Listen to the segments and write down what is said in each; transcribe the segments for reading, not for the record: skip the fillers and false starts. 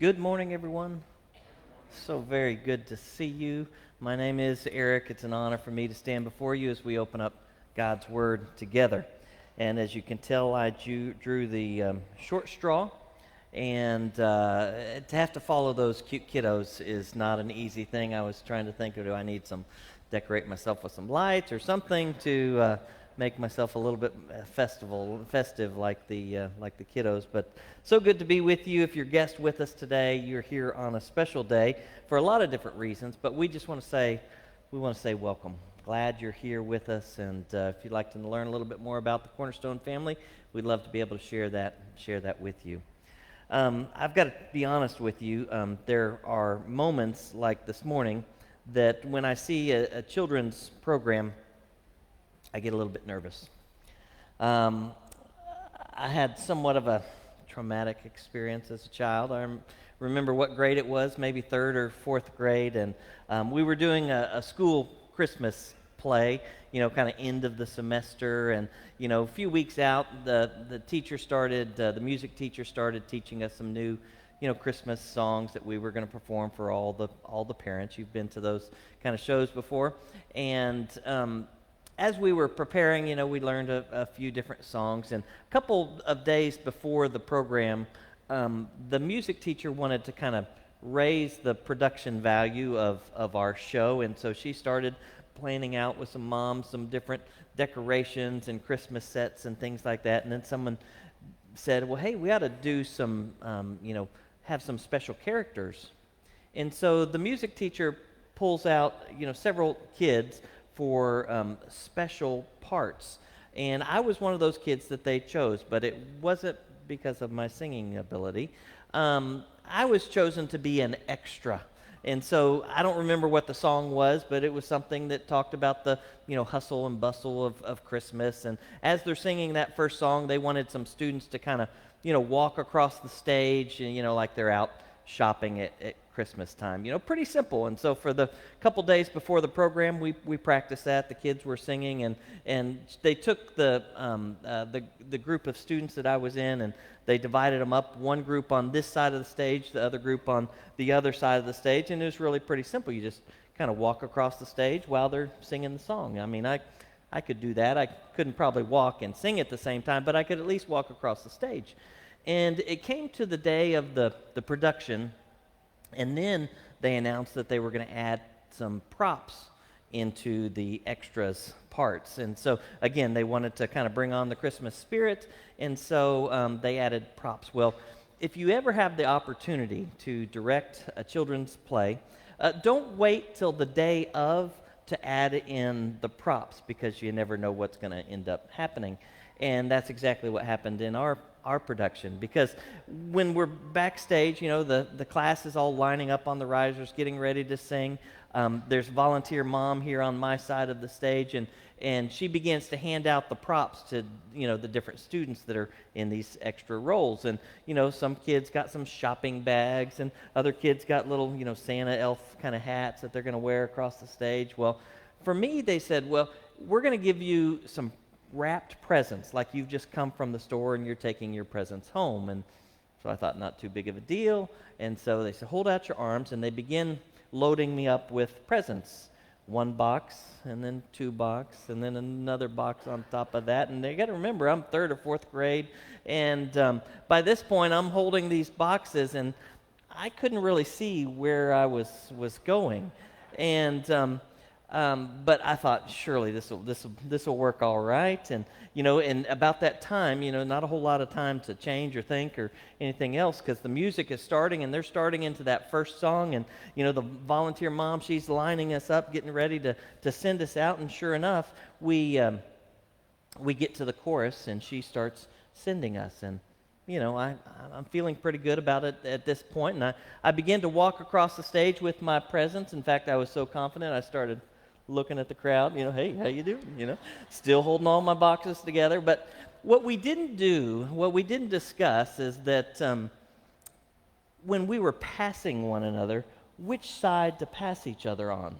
Good morning, everyone. So very good to see you. My name is Eric. It's an honor for me to stand before you as we open up God's Word together. And as you can tell, I drew the short straw, and to have to follow those cute kiddos is not an easy thing. I was trying to think, do I need some decorate myself with some lights or something to make myself a little bit festive like the kiddos. But so good to be with you. If you're guest with us today, you're here on a special day for a lot of different reasons. But we want to say welcome. Glad you're here with us, and if you'd like to learn a little bit more about the Cornerstone family, we'd love to be able to share that with you. I've got to be honest with you. There are moments like this morning that when I see a children's program, I get a little bit nervous. Um, I had somewhat of a traumatic experience as a child. Remember what grade it was, maybe third or fourth grade, and we were doing a school Christmas play, kind of end of the semester, and a few weeks out, the music teacher started teaching us some new, Christmas songs that we were going to perform for all the parents. You've been to those kind of shows before, and as we were preparing, we learned a few different songs. And a couple of days before the program, the music teacher wanted to kind of raise the production value of our show. And so she started planning out with some moms some different decorations and Christmas sets and things like that. And then someone said, well, hey, we ought to do have some special characters. And so the music teacher pulls out, several kids for special parts. And I was one of those kids that they chose, but it wasn't because of my singing ability. I was chosen to be an extra. And so I don't remember what the song was, but it was something that talked about the, hustle and bustle of Christmas. And as they're singing that first song, they wanted some students to kind of, walk across the stage, and, like they're out shopping at Christmas time. Pretty simple. And so for the couple days before the program, we practiced that. The kids were singing, and they took the group of students that I was in, and they divided them up. One group on this side of the stage, the other group on the other side of the stage, and it was really pretty simple. You just kind of walk across the stage while they're singing the song. I mean, I could do that. I couldn't probably walk and sing at the same time, but I could at least walk across the stage. And it came to the day of the production, and then they announced that they were going to add some props into the extras parts. And so, again, they wanted to kind of bring on the Christmas spirit, and so they added props. Well, if you ever have the opportunity to direct a children's play, don't wait till the day of to add in the props, because you never know what's going to end up happening. And that's exactly what happened in our production, because when we're backstage, the class is all lining up on the risers, getting ready to sing. There's volunteer mom here on my side of the stage, and she begins to hand out the props to, the different students that are in these extra roles. And, some kids got some shopping bags, and other kids got little, Santa elf kind of hats that they're going to wear across the stage. Well, for me, they said, well, we're going to give you some wrapped presents, like you've just come from the store and you're taking your presents home. And so I thought, not too big of a deal. And so they said, hold out your arms, and they begin loading me up with presents. One box, and then two box, and then another box on top of that. And they got to remember, I'm third or fourth grade, and by this point, I'm holding these boxes, and I couldn't really see where I was going. And but I thought, surely this will work all right. And and about that time, not a whole lot of time to change or think or anything else, because the music is starting, and they're starting into that first song. And the volunteer mom, she's lining us up, getting ready to send us out. And sure enough, we get to the chorus, and she starts sending us. And I'm feeling pretty good about it at this point. And I began to walk across the stage with my presents. In fact, I was so confident, I started looking at the crowd, hey, how you doing? Still holding all my boxes together. But what we didn't discuss is that when we were passing one another, which side to pass each other on.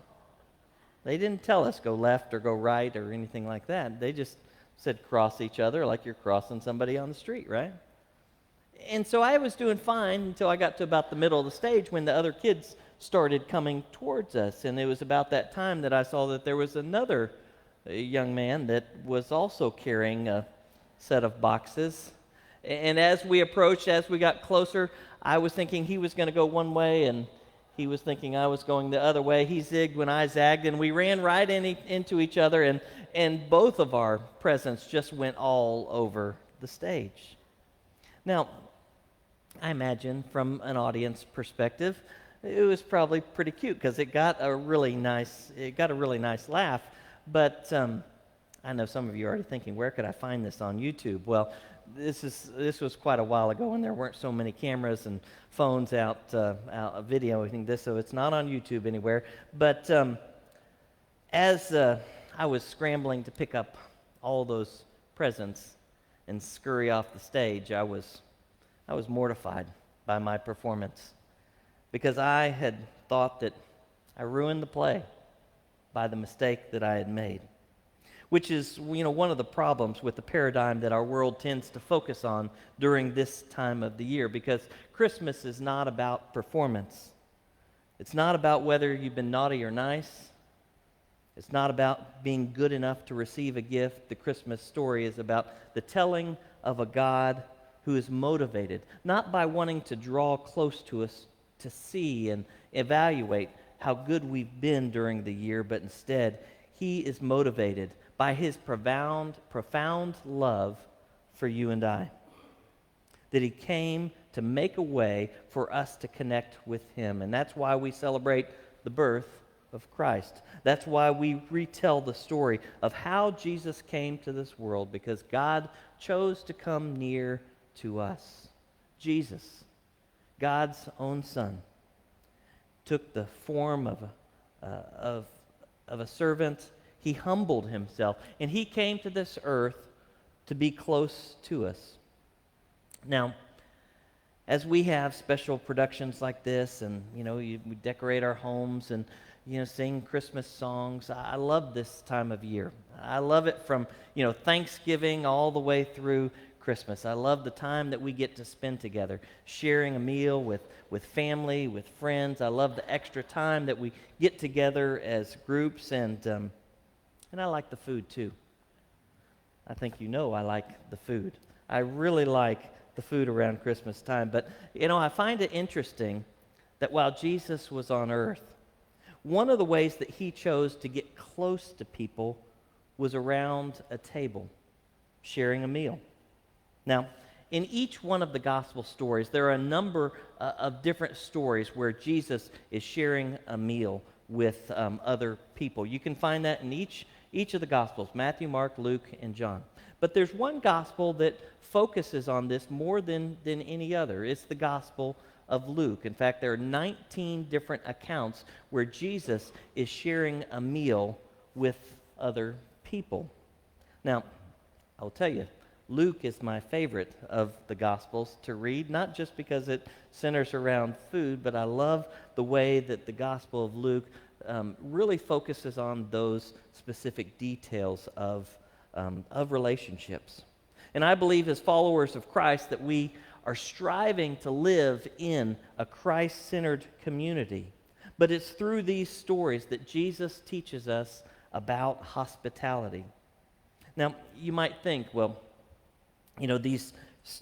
They didn't tell us go left or go right or anything like that. They just said cross each other like you're crossing somebody on the street, right? And so I was doing fine until I got to about the middle of the stage when the other kids started coming towards us. And it was about that time that I saw that there was another young man that was also carrying a set of boxes. And as we approached, as we got closer, I was thinking he was going to go one way, and he was thinking I was going the other way. He zigged when I zagged, and we ran right into each other, and both of our presents just went all over the stage. Now, I imagine from an audience perspective, it was probably pretty cute because it got a really nice laugh. But I know some of you are already thinking, where could I find this on YouTube? Well, this was quite a while ago, and there weren't so many cameras and phones out videoing this, so it's not on YouTube anywhere. But as I was scrambling to pick up all those presents and scurry off the stage, I was mortified by my performance because I had thought that I ruined the play by the mistake that I had made, which is, one of the problems with the paradigm that our world tends to focus on during this time of the year, because Christmas is not about performance. It's not about whether you've been naughty or nice. It's not about being good enough to receive a gift. The Christmas story is about the telling of a God who is motivated, not by wanting to draw close to us to see and evaluate how good we've been during the year, but instead, he is motivated by his profound love for you and I. That he came to make a way for us to connect with him. And that's why we celebrate the birth of Christ. That's why we retell the story of how Jesus came to this world, because God chose to come near to us. Jesus, God's own Son, took the form of a servant. He humbled himself, and he came to this earth to be close to us. Now, as we have special productions like this, and we decorate our homes and sing Christmas songs, I love this time of year. I love it from Thanksgiving all the way through Christmas. I love the time that we get to spend together, sharing a meal with family, with friends. I love the extra time that we get together as groups, and I like the food too. I think I like the food. I really like the food around Christmas time. But, I find it interesting that while Jesus was on earth, one of the ways that he chose to get close to people was around a table, sharing a meal. Now, in each one of the gospel stories, there are a number of different stories where Jesus is sharing a meal with other people. You can find that in each of the Gospels, Matthew, Mark, Luke, and John. But there's one gospel that focuses on this more than any other. It's the Gospel of Luke. In fact, there are 19 different accounts where Jesus is sharing a meal with other people. Now, I'll tell you, Luke is my favorite of the Gospels to read, not just because it centers around food, but I love the way that the Gospel of Luke really focuses on those specific details of relationships. And I believe as followers of Christ that we are striving to live in a Christ-centered community. But it's through these stories that Jesus teaches us about hospitality. Now, you might think, well,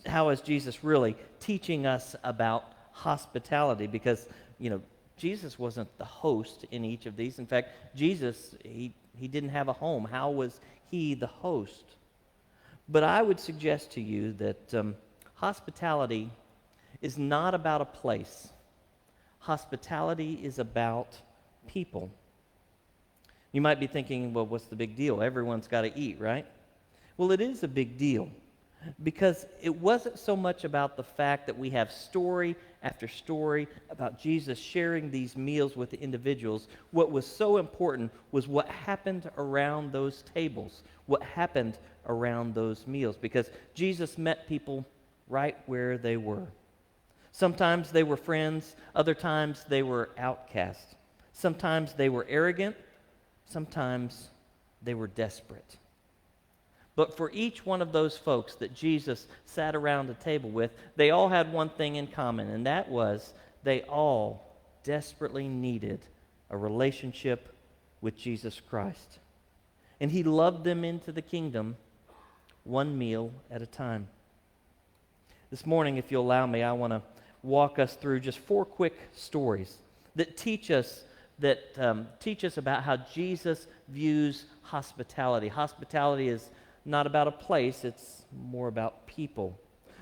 how is Jesus really teaching us about hospitality? Because, Jesus wasn't the host in each of these. In fact, Jesus, he didn't have a home. How was he the host? But I would suggest to you that hospitality is not about a place. Hospitality is about people. You might be thinking, well, what's the big deal? Everyone's got to eat, right? Well, it is a big deal, because it wasn't so much about the fact that we have story after story about Jesus sharing these meals with the individuals. What was so important was what happened around those tables, what happened around those meals, because Jesus met people right where they were. Sometimes they were friends, other times they were outcasts. Sometimes they were arrogant, sometimes they were desperate. But for each one of those folks that Jesus sat around a table with, they all had one thing in common, and that was they all desperately needed a relationship with Jesus Christ. And he loved them into the kingdom one meal at a time. This morning, if you'll allow me, I want to walk us through just 4 quick stories that teach us about how Jesus views hospitality. Hospitality is not about a place, it's more about people.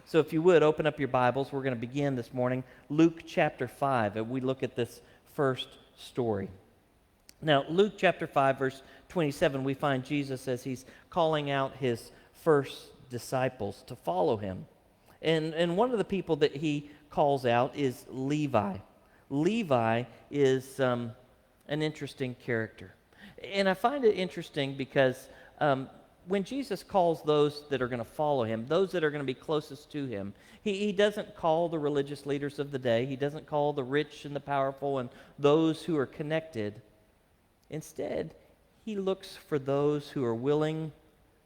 So if you would, open up your Bibles. We're going to begin this morning, Luke chapter 5, and we look at this first story. Now, Luke chapter 5, verse 27, we find Jesus as he's calling out his first disciples to follow him. And one of the people that he calls out is Levi. Levi is an interesting character. And I find it interesting because when Jesus calls those that are going to follow him, those that are going to be closest to him, he doesn't call the religious leaders of the day. He doesn't call the rich and the powerful and those who are connected. Instead, he looks for those who are willing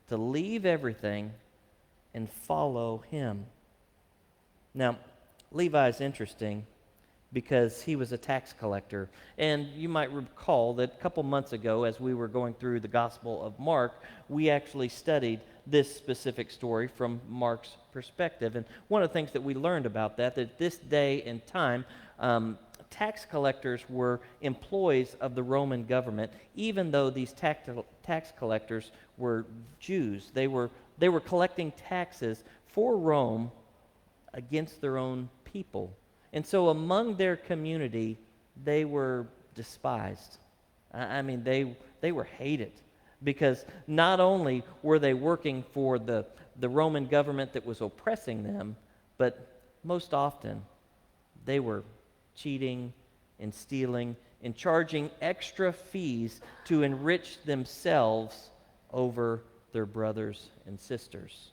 to leave everything and follow him. Now, Levi is interesting because he was a tax collector. And you might recall that a couple months ago, as we were going through the Gospel of Mark, we actually studied this specific story from Mark's perspective. And one of the things that we learned about that this day and time, tax collectors were employees of the Roman government, even though these tax collectors were Jews. They were collecting taxes for Rome against their own people. And so among their community, they were despised. I mean, they were hated because not only were they working for the Roman government that was oppressing them, but most often they were cheating and stealing and charging extra fees to enrich themselves over their brothers and sisters.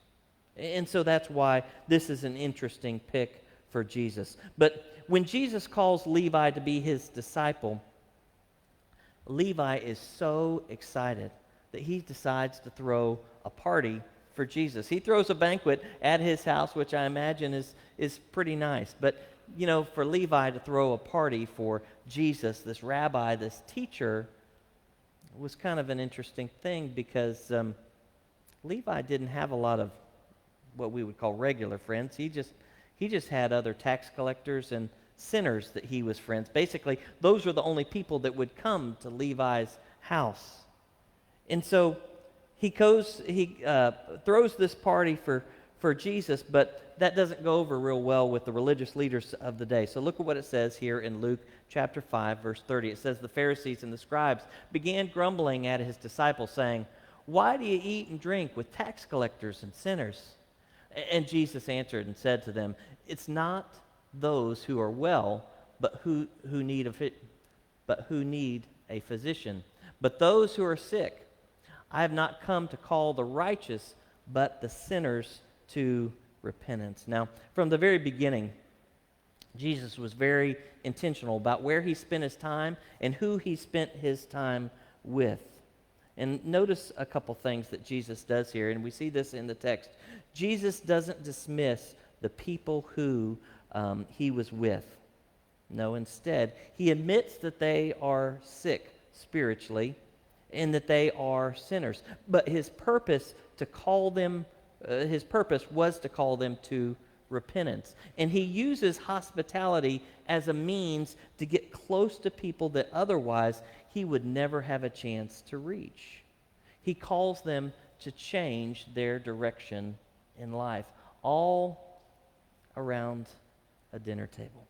And so that's why this is an interesting pick for Jesus. But when Jesus calls Levi to be his disciple, Levi is so excited that he decides to throw a party for Jesus. He throws a banquet at his house, which I imagine is pretty nice. But, you know, for Levi to throw a party for Jesus, this rabbi, this teacher, was kind of an interesting thing because Levi didn't have a lot of what we would call regular friends. He just had other tax collectors and sinners that he was friends. Basically, those were the only people that would come to Levi's house. And so he throws this party for Jesus, but that doesn't go over real well with the religious leaders of the day. So look at what it says here in Luke chapter 5, verse 30. It says, "The Pharisees and the scribes began grumbling at his disciples, saying, 'Why do you eat and drink with tax collectors and sinners?' And Jesus answered and said to them, 'It's not those who are well, but who need a physician, but those who are sick. I have not come to call the righteous, but the sinners to repentance.'" Now, from the very beginning, Jesus was very intentional about where he spent his time and who he spent his time with. And notice a couple things that Jesus does here, and we see this in the text. Jesus doesn't dismiss the people who he was with. No, instead, he admits that they are sick spiritually and that they are sinners. But his purpose was to call them to repentance. And he uses hospitality as a means to get close to people that otherwise he would never have a chance to reach. He calls them to change their direction in life, all around a dinner table.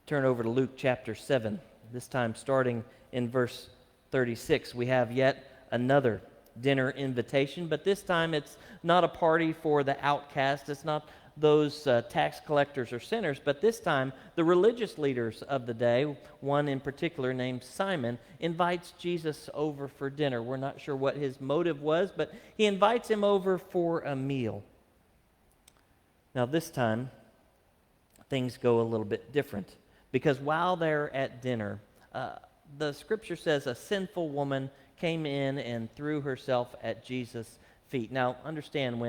Turn over to Luke chapter 7. This time starting in verse 36, we have yet another dinner invitation, but this time it's not a party for the outcast. It's not those tax collectors or sinners, but this time the religious leaders of the day, one in particular named Simon, invites Jesus over for dinner. We're not sure what his motive was, but he invites him over for a meal. Now this time, things go a little bit different, because while they're at dinner, the scripture says a sinful woman came in and threw herself at Jesus' feet. Now, understand,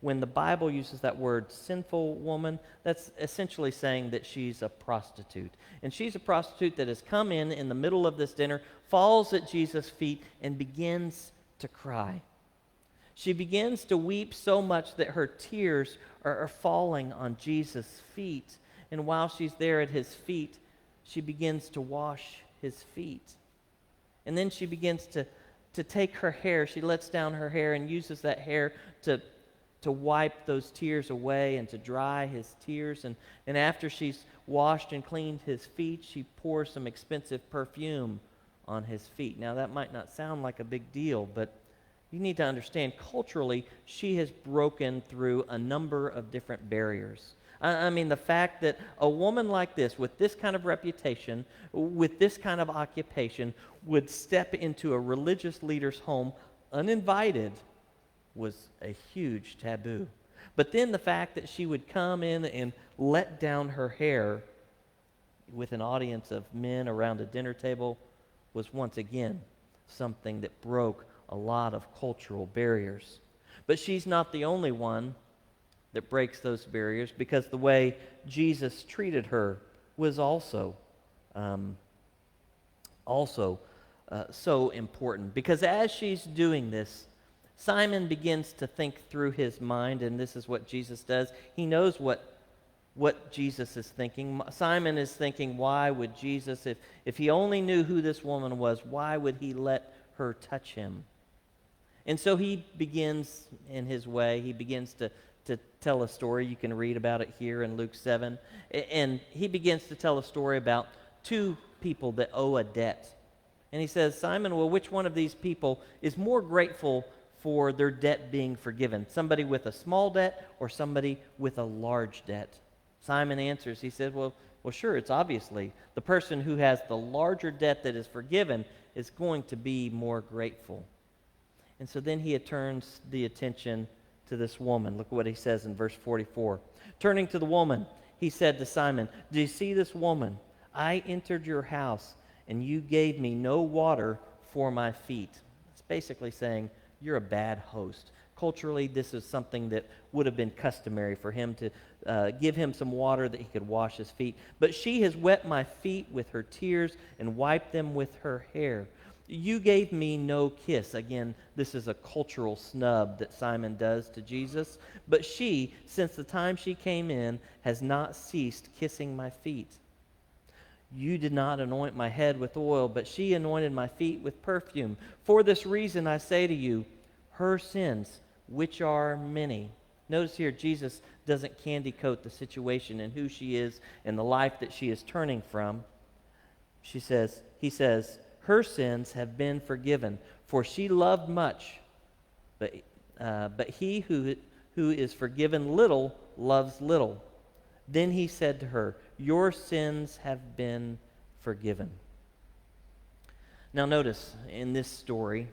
when the Bible uses that word sinful woman, that's essentially saying that she's a prostitute. And she's a prostitute that has come in the middle of this dinner, falls at Jesus' feet, and begins to cry. She begins to weep so much that her tears are falling on Jesus' feet. And while she's there at his feet, she begins to wash his feet. And then she begins to take her hair. She lets down her hair and uses that hair to wipe those tears away and to dry his tears. And after she's washed and cleaned his feet, she pours some expensive perfume on his feet. Now, that might not sound like a big deal, but you need to understand, culturally, she has broken through a number of different barriers. I mean, the fact that a woman like this, with this kind of reputation, with this kind of occupation, would step into a religious leader's home uninvited was a huge taboo. But then the fact that she would come in and let down her hair with an audience of men around a dinner table was once again something that broke a lot of cultural barriers. But she's not the only one that breaks those barriers, because the way Jesus treated her was also so important. Because as she's doing this, Simon begins to think through his mind, and this is what Jesus does. He knows what Jesus is thinking. Simon is thinking, why would Jesus, if he only knew who this woman was, why would he let her touch him? And so he begins in his way. He begins to tell a story. You can read about it here in Luke 7. And he begins to tell a story about two people that owe a debt. And he says, Simon, well, which one of these people is more grateful for their debt being forgiven? Somebody with a small debt or somebody with a large debt? Simon answers, he said, well, sure, it's obviously the person who has the larger debt that is forgiven is going to be more grateful. And so then he turns the attention to this woman. Look what he says in verse 44. Turning to the woman, he said to Simon, do you see this woman? I entered your house, and you gave me no water for my feet. It's basically saying, you're a bad host. Culturally, this is something that would have been customary for him to give him some water that he could wash his feet. But she has wet my feet with her tears and wiped them with her hair. You gave me no kiss. Again, this is a cultural snub that Simon does to Jesus. But she, since the time she came in, has not ceased kissing my feet. You did not anoint my head with oil, but she anointed my feet with perfume. For this reason I say to you, her sins, which are many. Notice here, Jesus doesn't candy coat the situation and who she is and the life that she is turning from. He says, her sins have been forgiven, for she loved much, but he who is forgiven little loves little. Then he said to her, your sins have been forgiven. Now notice, in this story,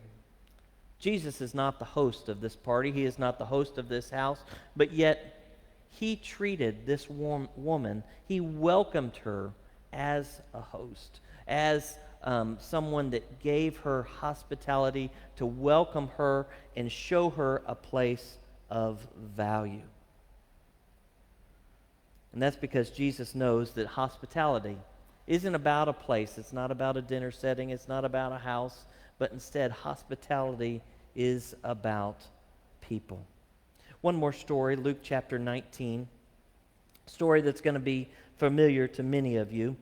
Jesus is not the host of this party. He is not the host of this house, but yet he treated this woman, he welcomed her as a host, as someone that gave her hospitality to welcome her and show her a place of value. And that's because Jesus knows that hospitality isn't about a place. It's not about a dinner setting. It's not about a house. But instead, hospitality is about people. One more story, Luke chapter 19. A story that's going to be familiar to many of you.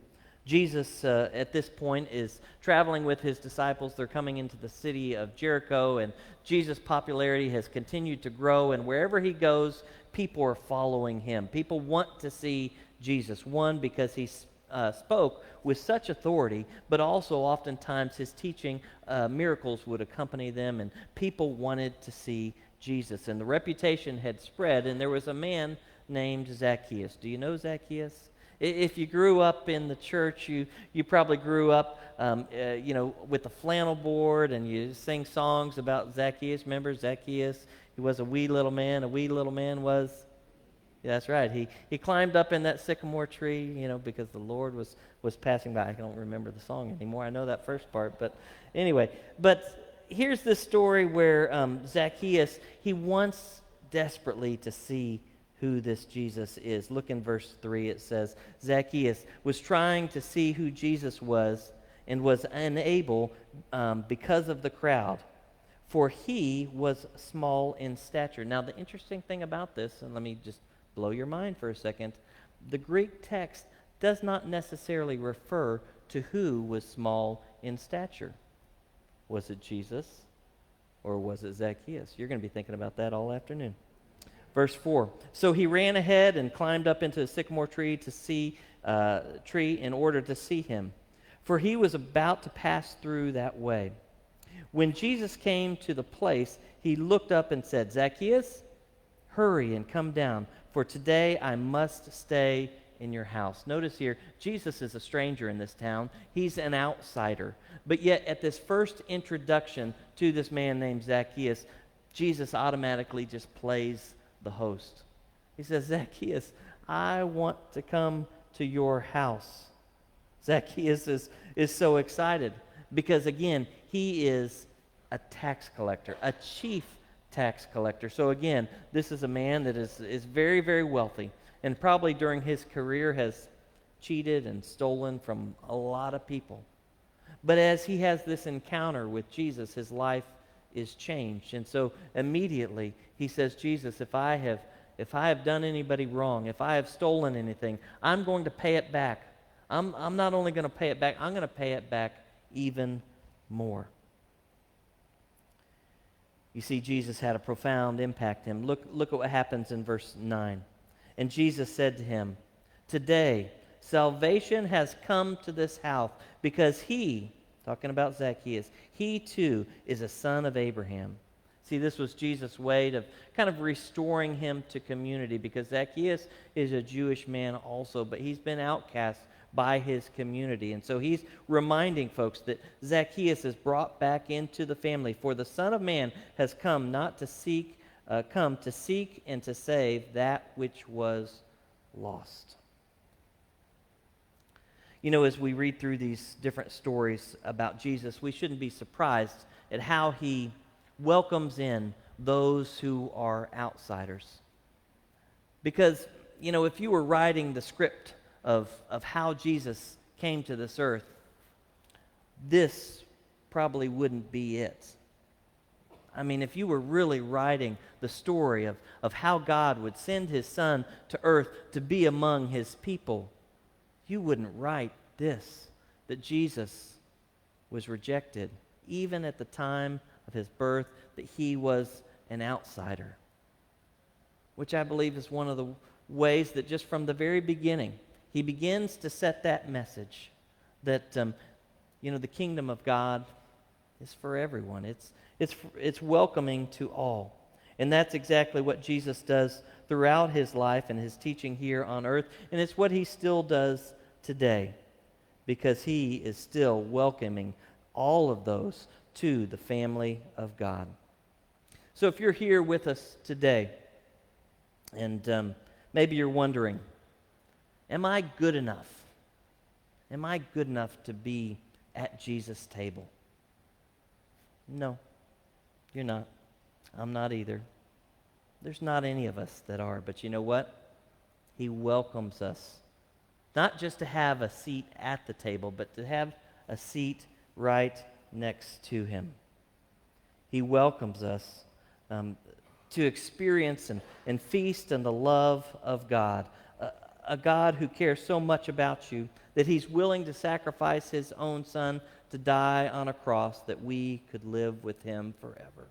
Jesus, at this point, is traveling with his disciples. They're coming into the city of Jericho, and Jesus' popularity has continued to grow, and wherever he goes, people are following him. People want to see Jesus. One, because he spoke with such authority, but also oftentimes his teaching, miracles would accompany them, and people wanted to see Jesus. And the reputation had spread, and there was a man named Zacchaeus. Do you know Zacchaeus? If you grew up in the church, you probably grew up, with the flannel board, and you sing songs about Zacchaeus. Remember Zacchaeus? He was a wee little man. A wee little man was, yeah, that's right. He climbed up in that sycamore tree, because the Lord was passing by. I don't remember the song anymore. I know that first part, but anyway. But here's the story where Zacchaeus, he wants desperately to see who this Jesus is. Look in verse 3. It says, Zacchaeus was trying to see who Jesus was and was unable because of the crowd, for he was small in stature. Now, the interesting thing about this, and let me just blow your mind for a second, the Greek text does not necessarily refer to who was small in stature. Was it Jesus or was it Zacchaeus? You're going to be thinking about that all afternoon. Verse 4, so he ran ahead and climbed up into a sycamore tree in order to see him, for he was about to pass through that way. When Jesus came to the place, he looked up and said, Zacchaeus, hurry and come down, for today I must stay in your house. Notice here, Jesus is a stranger in this town. He's an outsider. But yet at this first introduction to this man named Zacchaeus, Jesus automatically just plays the host. He says, Zacchaeus, I want to come to your house. Zacchaeus is so excited because, again, he is a tax collector, a chief tax collector. So again, this is a man that is very, very wealthy, and probably during his career has cheated and stolen from a lot of people. But as he has this encounter with Jesus, his life is changed. And so immediately he says, Jesus, if I have done anybody wrong, if I have stolen anything, I'm going to pay it back. I'm not only going to pay it back, I'm going to pay it back even more. You see, Jesus had a profound impact on him. Look at what happens in verse 9. And Jesus said to him, today salvation has come to this house, because he, talking about Zacchaeus, he too is a son of Abraham. See, this was Jesus' way of kind of restoring him to community, because Zacchaeus is a Jewish man also, but he's been outcast by his community. And so he's reminding folks that Zacchaeus is brought back into the family. For the Son of Man has come to seek and to save that which was lost. You know, as we read through these different stories about Jesus, we shouldn't be surprised at how he welcomes in those who are outsiders. Because, you know, if you were writing the script of how Jesus came to this earth, this probably wouldn't be it. I mean, if you were really writing the story of how God would send his Son to earth to be among his people, you wouldn't write this, that Jesus was rejected, even at the time of his birth, that he was an outsider. Which I believe is one of the ways that just from the very beginning, he begins to set that message that, the kingdom of God is for everyone. It's welcoming to all. And that's exactly what Jesus does throughout his life and his teaching here on earth. And it's what he still does today, because he is still welcoming all of those to the family of God. So if you're here with us today, and maybe you're wondering, am I good enough? Am I good enough to be at Jesus' table? No, you're not. I'm not either. There's not any of us that are. But you know what? He welcomes us, not just to have a seat at the table, but to have a seat right next to him. He welcomes us to experience and feast in the love of God, a God who cares so much about you that he's willing to sacrifice his own Son to die on a cross that we could live with him forever.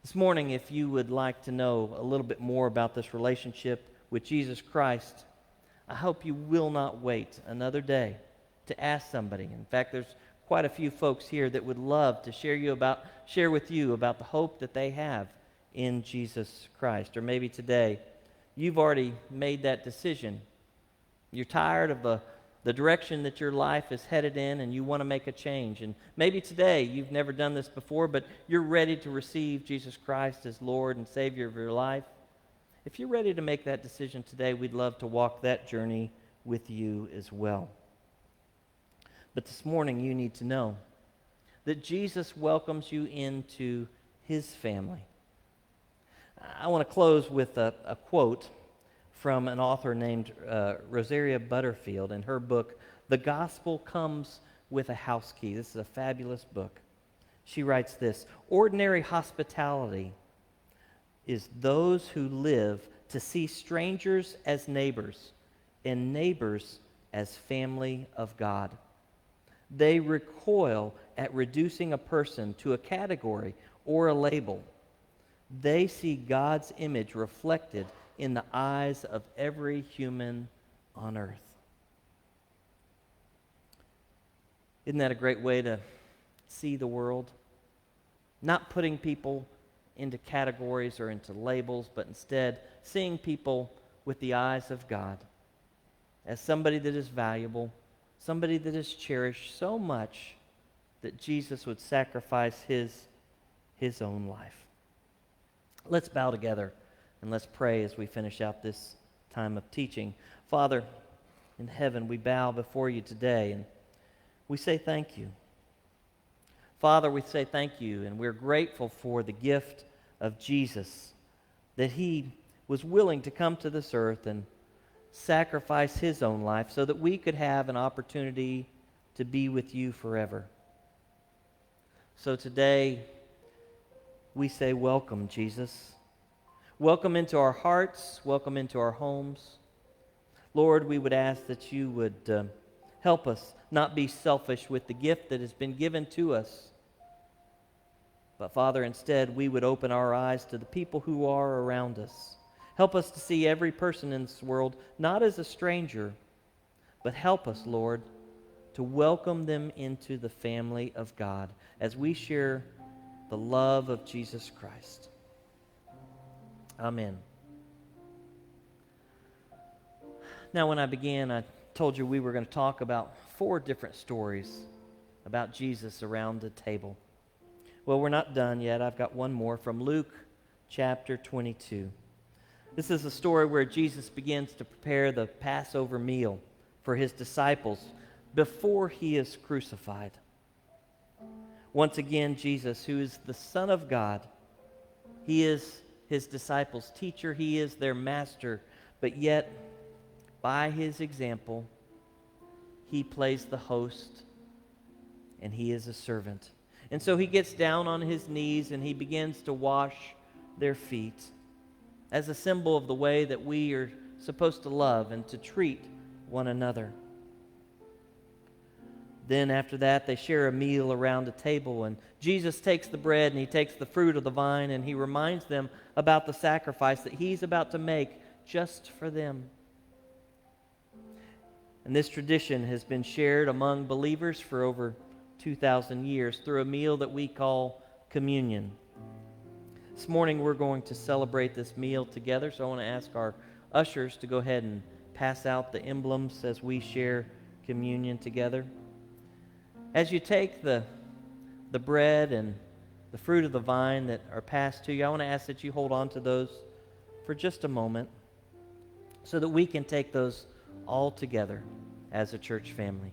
This morning, if you would like to know a little bit more about this relationship with Jesus Christ, I hope you will not wait another day to ask somebody. In fact, there's quite a few folks here that would love to share with you about the hope that they have in Jesus Christ. Or maybe today, you've already made that decision. You're tired of the direction that your life is headed in, and you want to make a change. And maybe today, you've never done this before, but you're ready to receive Jesus Christ as Lord and Savior of your life. If you're ready to make that decision today, we'd love to walk that journey with you as well. But this morning, you need to know that Jesus welcomes you into his family. I want to close with a quote from an author named Rosaria Butterfield in her book, The Gospel Comes with a House Key. This is a fabulous book. She writes this: "Ordinary hospitality is those who live to see strangers as neighbors and neighbors as family of God. They recoil at reducing a person to a category or a label. They see God's image reflected in the eyes of every human on earth." Isn't that a great way to see the world? Not putting people into categories or into labels, but instead seeing people with the eyes of God as somebody that is valuable, somebody that is cherished so much that Jesus would sacrifice his own life. Let's bow together and let's pray as we finish out this time of teaching. Father in heaven, we bow before you today and we say thank you. Father, we say thank you, and we're grateful for the gift of Jesus, that he was willing to come to this earth and sacrifice his own life so that we could have an opportunity to be with you forever. So today, we say welcome, Jesus. Welcome into our hearts, welcome into our homes. Lord, we would ask that you would help us not be selfish with the gift that has been given to us. But Father, instead, we would open our eyes to the people who are around us. Help us to see every person in this world not as a stranger, but help us, Lord, to welcome them into the family of God as we share the love of Jesus Christ. Amen. Now, when I began, I told you we were going to talk about 4 different stories about Jesus around the table. Well, we're not done yet. I've got one more from Luke chapter 22. This is a story where Jesus begins to prepare the Passover meal for his disciples before he is crucified. Once again, Jesus, who is the Son of God, he is his disciples' teacher, he is their master, but yet, by his example, he plays the host and he is a servant. And so he gets down on his knees and he begins to wash their feet as a symbol of the way that we are supposed to love and to treat one another. Then after that, they share a meal around a table, and Jesus takes the bread and he takes the fruit of the vine and he reminds them about the sacrifice that he's about to make just for them. And this tradition has been shared among believers for over 2,000 years through a meal that we call communion. This morning we're going to celebrate this meal together, so I want to ask our ushers to go ahead and pass out the emblems as we share communion together. As you take the bread and the fruit of the vine that are passed to you, I want to ask that you hold on to those for just a moment so that we can take those all together as a church family.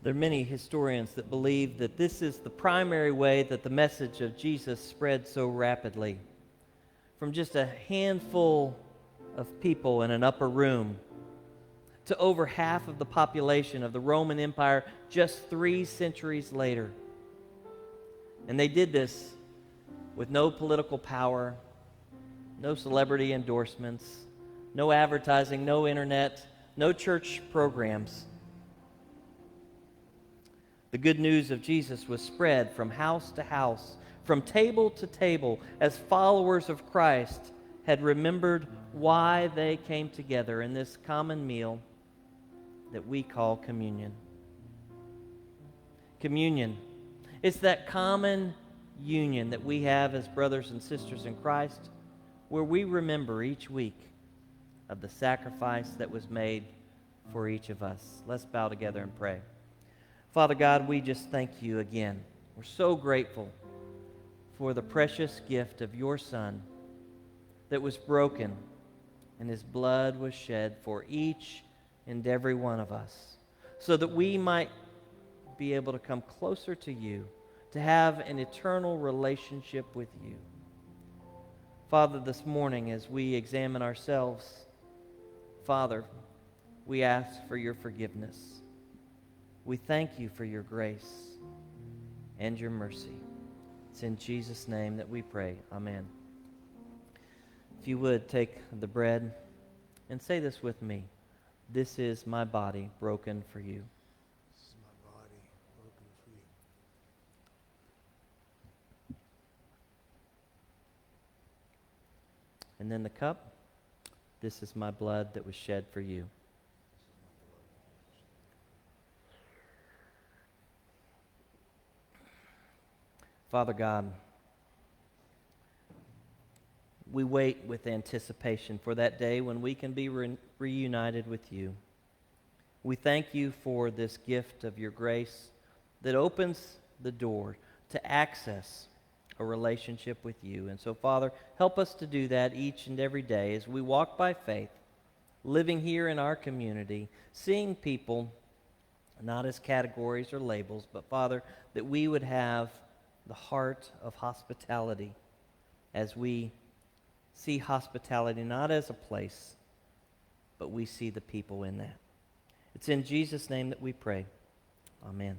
There are many historians that believe that this is the primary way that the message of Jesus spread so rapidly. From just a handful of people in an upper room to over half of the population of the Roman Empire just 3 centuries later. And they did this with no political power, no celebrity endorsements, no advertising, no internet, no church programs. The good news of Jesus was spread from house to house, from table to table, as followers of Christ had remembered why they came together in this common meal that we call communion. Communion. It's that common union that we have as brothers and sisters in Christ, where we remember each week of the sacrifice that was made for each of us. Let's bow together and pray. Father God, we just thank you again. We're so grateful for the precious gift of your Son that was broken and his blood was shed for each and every one of us, so that we might be able to come closer to you, to have an eternal relationship with you. Father, this morning as we examine ourselves, Father, we ask for your forgiveness. We thank you for your grace and your mercy. It's in Jesus' name that we pray. Amen. If you would, take the bread and say this with me. This is my body broken for you. This is my body broken for you. And then the cup. This is my blood that was shed for you. Father God, we wait with anticipation for that day when we can be reunited with you. We thank you for this gift of your grace that opens the door to access a relationship with you. And so, Father, help us to do that each and every day as we walk by faith, living here in our community, seeing people not as categories or labels, but, Father, that we would have the heart of hospitality as we see hospitality not as a place, but we see the people in that. It's in Jesus' name that we pray. Amen.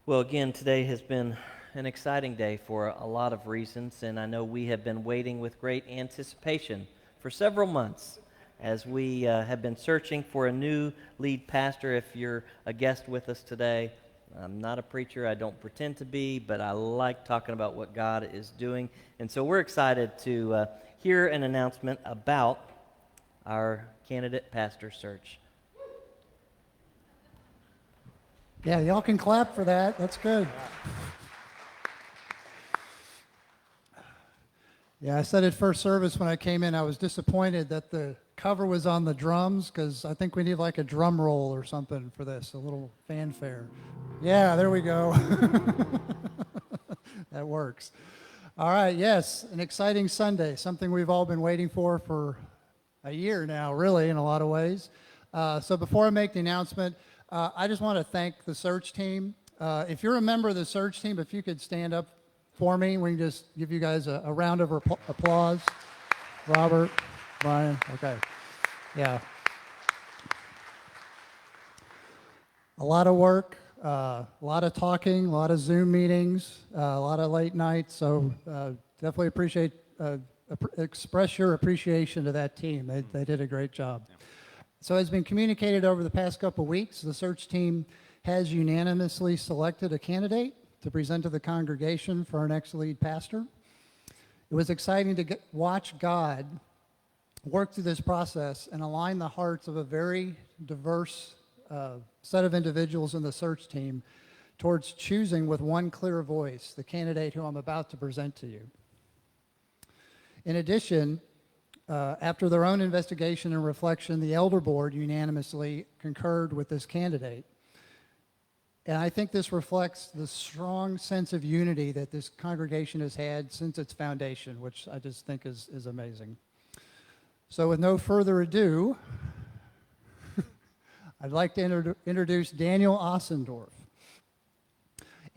Well, again, today has been an exciting day for a lot of reasons, and I know we have been waiting with great anticipation for several months as we have been searching for a new lead pastor. If you're a guest with us today, I'm not a preacher, I don't pretend to be, but I like talking about what God is doing. And so we're excited to hear an announcement about our candidate pastor search. Yeah, y'all can clap for that. That's good. Yeah, I said at first service when I came in, I was disappointed that the cover was on the drums, because I think we need like a drum roll or something for this, a little fanfare. Yeah, there we go. That works. All right, yes, an exciting Sunday, something we've all been waiting for a year now, really, in a lot of ways. So before I make the announcement, I just want to thank the search team. If you're a member of the search team, if you could stand up for me, we can just give you guys a round of applause. Robert, Brian, okay. Yeah. A lot of work, a lot of talking, a lot of Zoom meetings, a lot of late nights. So definitely express your appreciation to that team. They did a great job. Yeah. So as been communicated over the past couple of weeks, the search team has unanimously selected a candidate to present to the congregation for our next lead pastor. It was exciting to watch God work through this process and align the hearts of a very diverse set of individuals in the search team towards choosing with one clear voice the candidate who I'm about to present to you. In addition, after their own investigation and reflection, the elder board unanimously concurred with this candidate. And I think this reflects the strong sense of unity that this congregation has had since its foundation, which I just think is amazing. So with no further ado, I'd like to introduce Daniel Ossendorf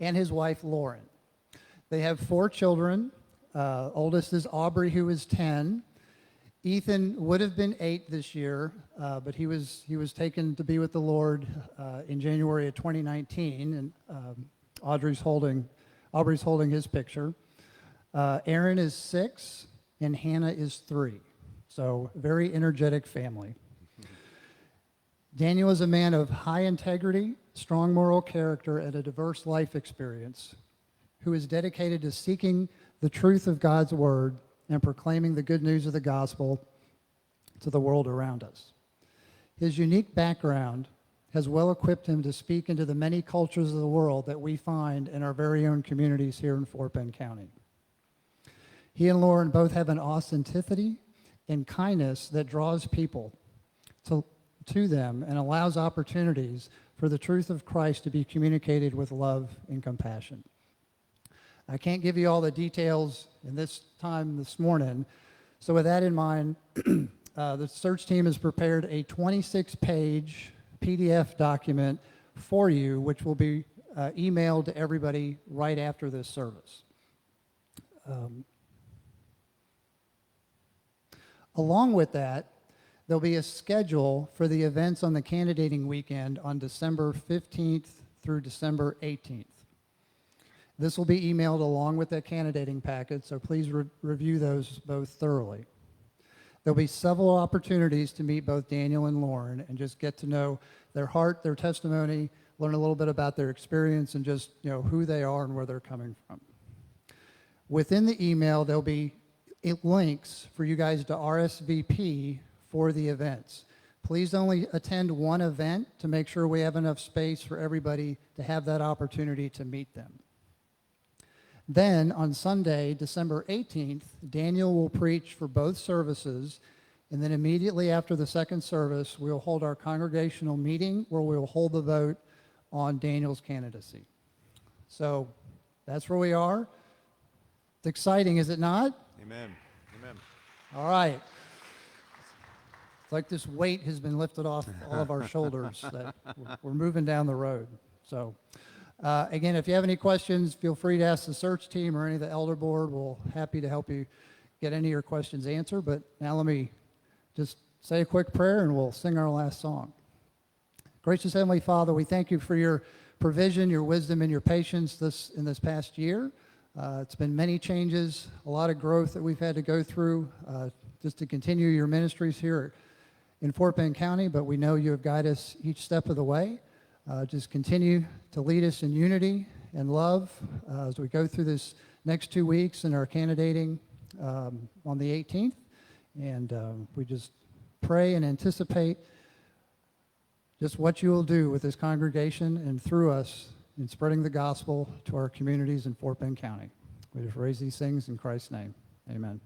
and his wife, Lauren. They have 4 children. Oldest is Aubrey, who is 10. Ethan would have been 8 this year, but he was taken to be with the Lord in January of 2019, and Aubrey's holding his picture. Aaron is 6, and Hannah is 3. So very energetic family. Daniel is a man of high integrity, strong moral character, and a diverse life experience who is dedicated to seeking the truth of God's word and proclaiming the good news of the gospel to the world around us. His unique background has well equipped him to speak into the many cultures of the world that we find in our very own communities here in Fort Bend County. He and Lauren both have an authenticity and kindness that draws people to them and allows opportunities for the truth of Christ to be communicated with love and compassion. I can't give you all the details in this time this morning, so with that in mind, the search team has prepared a 26-page PDF document for you, which will be emailed to everybody right after this service. Along with that, there'll be a schedule for the events on the candidating weekend on December 15th through December 18th. This will be emailed along with that candidating packet, so please review those both thoroughly. There'll be several opportunities to meet both Daniel and Lauren and just get to know their heart, their testimony, learn a little bit about their experience, and just who they are and where they're coming from. Within the email, there'll be links for you guys to RSVP for the events. Please only attend one event to make sure we have enough space for everybody to have that opportunity to meet them. Then on Sunday, December 18th, Daniel will preach for both services, and then immediately after the second service, we'll hold our congregational meeting where we'll hold the vote on Daniel's candidacy. So that's where we are. It's exciting, is it not? Amen. Amen. All right. It's like this weight has been lifted off all of our shoulders that we're moving down the road. So again, if you have any questions, feel free to ask the search team or any of the elder board. We'll happy to help you get any of your questions answered. But now let me just say a quick prayer and we'll sing our last song. Gracious Heavenly Father, we thank you for your provision, your wisdom, and your patience in this past year. It's been many changes, a lot of growth that we've had to go through just to continue your ministries here in Fort Bend County, but we know you have guided us each step of the way. Just continue to lead us in unity and love as we go through this next 2 weeks in our candidating on the 18th. And we just pray and anticipate just what you will do with this congregation and through us in spreading the gospel to our communities in Fort Bend County. We just raise these things in Christ's name. Amen.